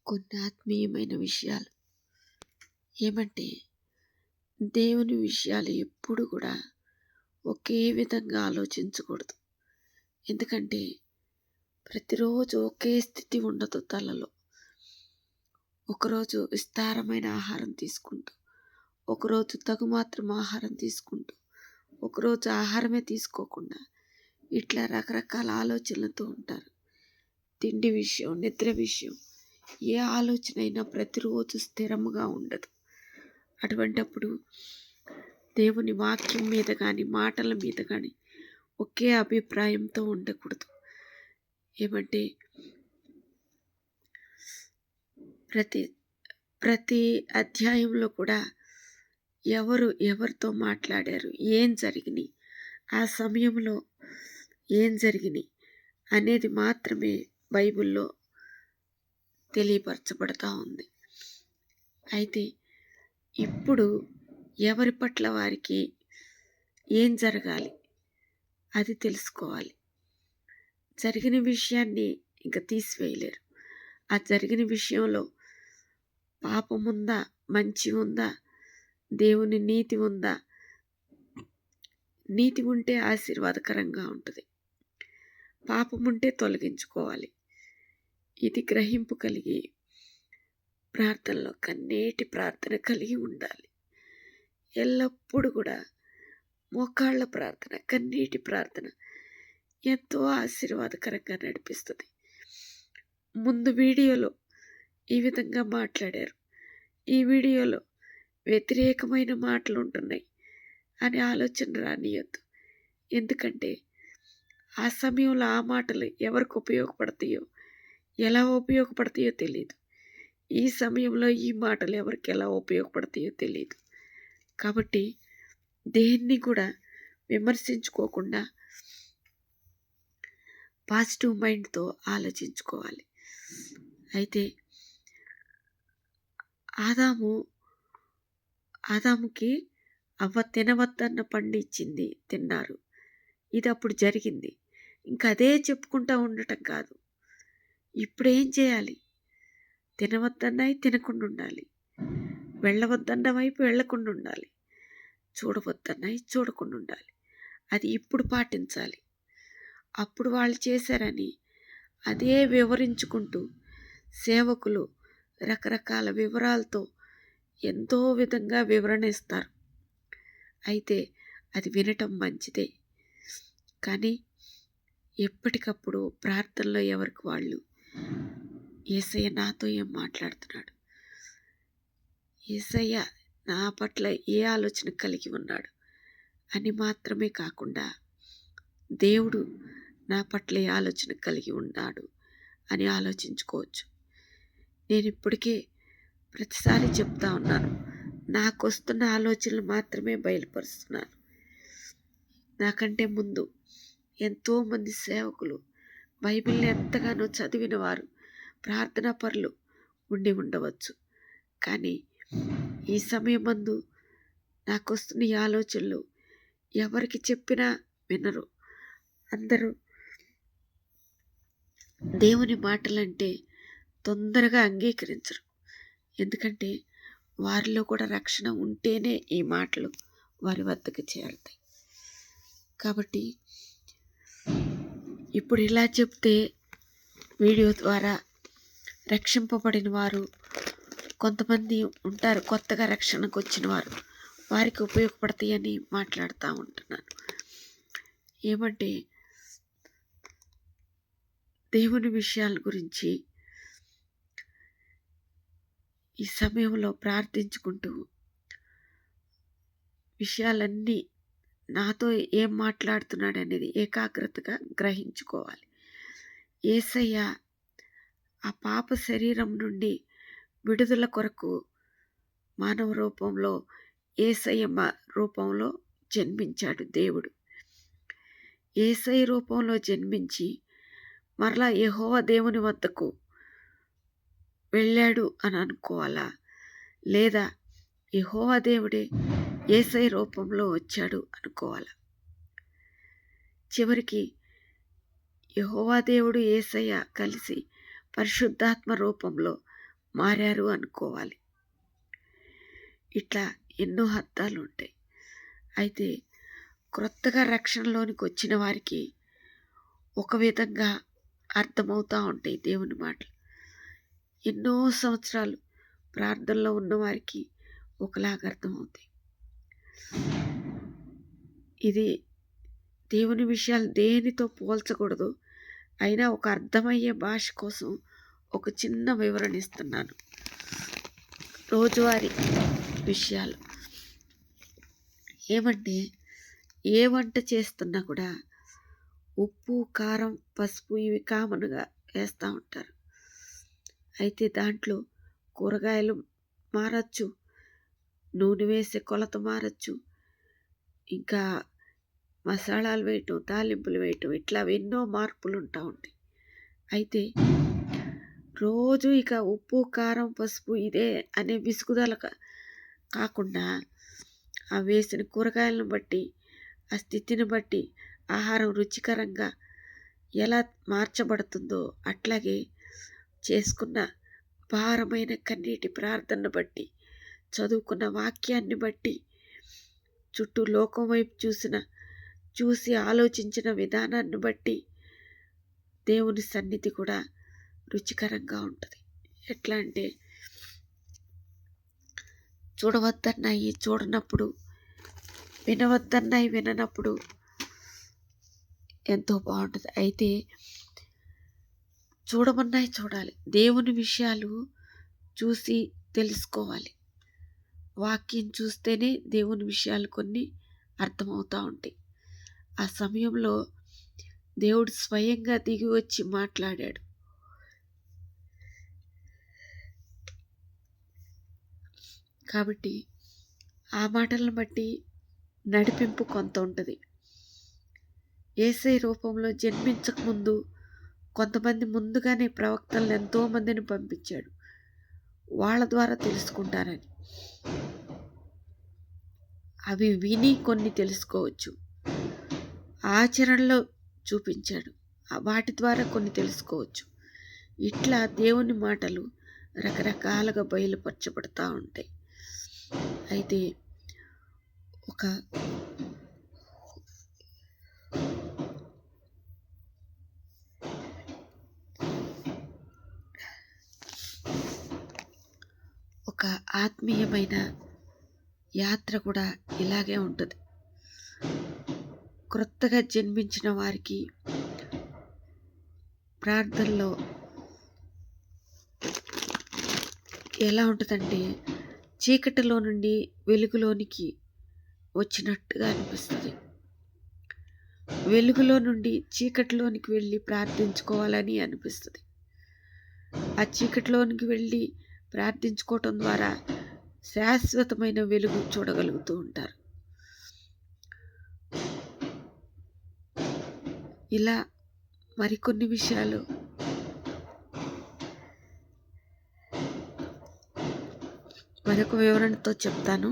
కొన్ని ఆత్మీయమైన విషయాలు ఏమంటే దేవుని విషయాలు ఎప్పుడు కూడా ఒకే విధంగా ఆలోచించకూడదు. ఎందుకంటే ప్రతిరోజు ఒకే స్థితి ఉండదు తలలో. ఒకరోజు విస్తారమైన ఆహారం తీసుకుంటూ, ఒకరోజు తగుమాత్రం ఆహారం తీసుకుంటూ, ఒకరోజు ఆహారమే తీసుకోకుండా ఇట్లా రకరకాల ఆలోచనలతో ఉంటారు. తిండి విషయం, నిద్ర విషయం, ఏ ఆలోచన అయినా ప్రతిరోజు స్థిరముగా ఉండదు. అటువంటప్పుడు దేవుని వాక్యం మీద కానీ మాటల మీద కానీ ఒకే అభిప్రాయంతో ఉండకూడదు. ఏమంటే ప్రతి అధ్యాయంలో కూడా ఎవరితో మాట్లాడారు, ఏం జరిగినాయి, ఆ సమయంలో ఏం జరిగినాయి అనేది మాత్రమే బైబిల్లో తెలియపరచబడతా ఉంది. అయితే ఇప్పుడు ఎవరి పట్ల వారికి ఏం జరగాలి అది తెలుసుకోవాలి. జరిగిన విషయాన్ని ఇంకా తీసివేయలేరు. ఆ జరిగిన విషయంలో పాపం ఉందా, మంచి ఉందా, దేవుని నీతి ఉందా? నీతి ఉంటే ఆశీర్వాదకరంగా ఉంటుంది, పాపం ఉంటే తొలగించుకోవాలి. ఇది గ్రహింపు కలిగి ప్రార్థనలో కన్నీటి ప్రార్థన కలిగి ఉండాలి. ఎల్లప్పుడూ కూడా మోకాళ్ళ ప్రార్థన, కన్నీటి ప్రార్థన ఎంతో ఆశీర్వాదకరంగా నడిపిస్తుంది. ముందు వీడియోలో ఈ విధంగా మాట్లాడారు, ఈ వీడియోలో వ్యతిరేకమైన మాటలు ఉంటున్నాయి అని ఆలోచన రానియద్దు. ఎందుకంటే ఆ సమయంలో ఆ మాటలు ఎవరికి ఉపయోగపడతాయో, ఎలా ఉపయోగపడతాయో తెలియదు. ఈ సమయంలో ఈ మాటలు ఎవరికి ఎలా ఉపయోగపడతాయో తెలియదు. కాబట్టి దేన్ని కూడా విమర్శించుకోకుండా పాజిటివ్ మైండ్తో ఆలోచించుకోవాలి. అయితే ఆదాముకి అవ్వ తినవద్దన్న పండు ఇచ్చింది, తిన్నారు. ఇది అప్పుడు జరిగింది. ఇంకా అదే చెప్పుకుంటూ ఉండటం కాదు. ఇప్పుడేం చేయాలి? తినవద్దన్నవి తినకుండా ఉండాలి, వెళ్ళవద్దన్న వైపు వెళ్ళకుండా ఉండాలి, చూడవద్దన్నవి చూడకుండా ఉండాలి. అది ఇప్పుడు పాటించాలి. అప్పుడు వాళ్ళు చేశారని అదే వివరించుకుంటూ సేవకులు రకరకాల వివరాలతో ఎంతో విధంగా వివరణ ఇస్తారు. అయితే అది వినటం మంచిదే, కానీ ఎప్పటికప్పుడు ప్రార్థనలో ఎవరికి వాళ్ళు యేసయ్య నాతో ఏం మాట్లాడుతున్నాడు, యేసయ్య నా పట్ల ఏ ఆలోచన కలిగి ఉన్నాడు అని మాత్రమే కాకుండా దేవుడు నా పట్ల ఏ ఆలోచన కలిగి ఉన్నాడు అని ఆలోచించుకోవచ్చు. నేను ఇప్పటికే ప్రతిసారి చెప్తా ఉన్నాను, నాకు వస్తున్న ఆలోచనలు మాత్రమే బయలుపరుస్తున్నాను. నాకంటే ముందు ఎంతోమంది సేవకులు, బైబిల్ని ఎంతగానో చదివిన వారు, ప్రార్థనా పరులు ఉండి ఉండవచ్చు. కానీ ఈ సమయమందు నాకు వస్తున్న ఈ ఆలోచనలు ఎవరికి చెప్పినా వినరు. అందరూ దేవుని మాటలంటే తొందరగా అంగీకరించరు. ఎందుకంటే వారిలో కూడా రక్షణ ఉంటేనే ఈ మాటలు వారి వద్దకు చేరుతాయి. కాబట్టి ఇప్పుడు ఇలా చెప్తే వీడియో ద్వారా రక్షింపబడిన వారు కొంతమంది ఉంటారు, కొత్తగా రక్షణకు వచ్చిన వారు, వారికి ఉపయోగపడతాయని మాట్లాడుతూ ఉంటున్నాను. ఏమంటే దేవుని విషయాల గురించి ఈ సమయంలో ప్రార్థించుకుంటూ విషయాలన్నీ నాతో ఏం మాట్లాడుతున్నాడు అనేది ఏకాగ్రతగా గ్రహించుకోవాలి. యేసయ్య ఆ పాప శరీరం నుండి విడుదల కొరకు మానవ రూపంలో, యేసయ్య రూపంలో జన్మించాడు దేవుడు. యేసయ్య రూపంలో జన్మించి మరలా యెహోవా దేవుని వద్దకు వెళ్ళాడు అని అనుకోవాలా, లేదా యెహోవా దేవుడే యేసయ్య రూపంలో వచ్చాడు అనుకోవాలా? చివరికి యెహోవా దేవుడు యేసయ్య కలిసి పరిశుద్ధాత్మ రూపంలో మారారు అనుకోవాలి. ఇట్లా ఎన్నో అర్థాలు ఉంటాయి. అయితే క్రొత్తగా రక్షణలోనికి వచ్చిన వారికి ఒక విధంగా అర్థమవుతూ ఉంటాయి దేవుని మాటలు. ఎన్నో సంవత్సరాలు ప్రార్థనలో ఉన్నవారికి ఒకలాగా అర్థమవుతాయి. ఇది దేవుని విషయాలు దేనితో పోల్చకూడదు. అయినా ఒక అర్థమయ్యే భాష కోసం ఒక చిన్న వివరణ ఇస్తున్నాను. రోజువారీ విషయాలు ఏమంటే, ఏ వంట చేస్తున్నా కూడా ఉప్పు, కారం, పసుపు ఇవి కామన్గా వేస్తూ ఉంటారు. అయితే దాంట్లో కూరగాయలు మారచ్చు, నూనె వేసే కొలత మారచ్చు, ఇంకా మసాలాలు వేయటం, తాలింపులు వేయటం, ఇట్లా ఎన్నో మార్పులు ఉంటా ఉంటాయి. అయితే రోజు ఇక ఉప్పు, కారం, పసుపు ఇదే అనే విసుగుదల కాకుండా ఆ వేసిన కూరగాయలను బట్టి, ఆ స్థితిని బట్టి ఆహారం రుచికరంగా ఎలా మార్చబడుతుందో అట్లాగే చేసుకున్న భారమైన కన్నీటి ప్రార్థనను బట్టి, చదువుకున్న వాక్యాన్ని బట్టి, చుట్టూ లోకం వైపు చూసి ఆలోచించిన విధానాన్ని బట్టి దేవుని సన్నిధి కూడా రుచికరంగా ఉంటుంది. ఎట్లా అంటే, చూడవద్దన్నాయి చూడనప్పుడు, వినవద్దన్నాయి విననప్పుడు ఎంతో బాగుంటుంది. అయితే చూడమన్నాయి చూడాలి. దేవుని విషయాలు చూసి తెలుసుకోవాలి. వాక్యం చూస్తేనే దేవుని విషయాలు కొన్ని అర్థమవుతూ ఉంటాయి. ఆ సమయంలో దేవుడు స్వయంగా దిగి వచ్చి మాట్లాడాడు. కాబట్టి ఆ మాటలను బట్టి నడిపింపు కొంత ఉంటుంది. యేసయ్య రూపంలో జన్మించకముందు కొంతమంది ముందుగానే ప్రవక్తలను ఎంతోమందిని పంపించాడు, వాళ్ళ ద్వారా తెలుసుకుంటారని. అవి విని కొన్ని తెలుసుకోవచ్చు. ఆచరణలో చూపించాడు, వాటి ద్వారా కొన్ని తెలుసుకోవచ్చు. ఇట్లా దేవుని మాటలు రకరకాలుగా బయలుపరచబడుతూ ఉంటాయి. అయితే ఒక ఆత్మీయమైన యాత్ర కూడా ఇలాగే ఉంటుంది. క్రొత్తగా జన్మించిన వారికి ప్రార్థనలో ఎలా ఉంటుందంటే, చీకటిలో నుండి వెలుగులోనికి వచ్చినట్టుగా అనిపిస్తుంది. వెలుగులో నుండి చీకటిలోనికి వెళ్ళి ప్రార్థించుకోవాలని అనిపిస్తుంది. ఆ చీకటిలోనికి వెళ్ళి ప్రార్థించుకోవటం ద్వారా శాశ్వతమైన వెలుగు చూడగలుగుతూ ఉంటారు. ఇలా మరికొన్ని విషయాలు మరొక వివరణతో చెప్తాను.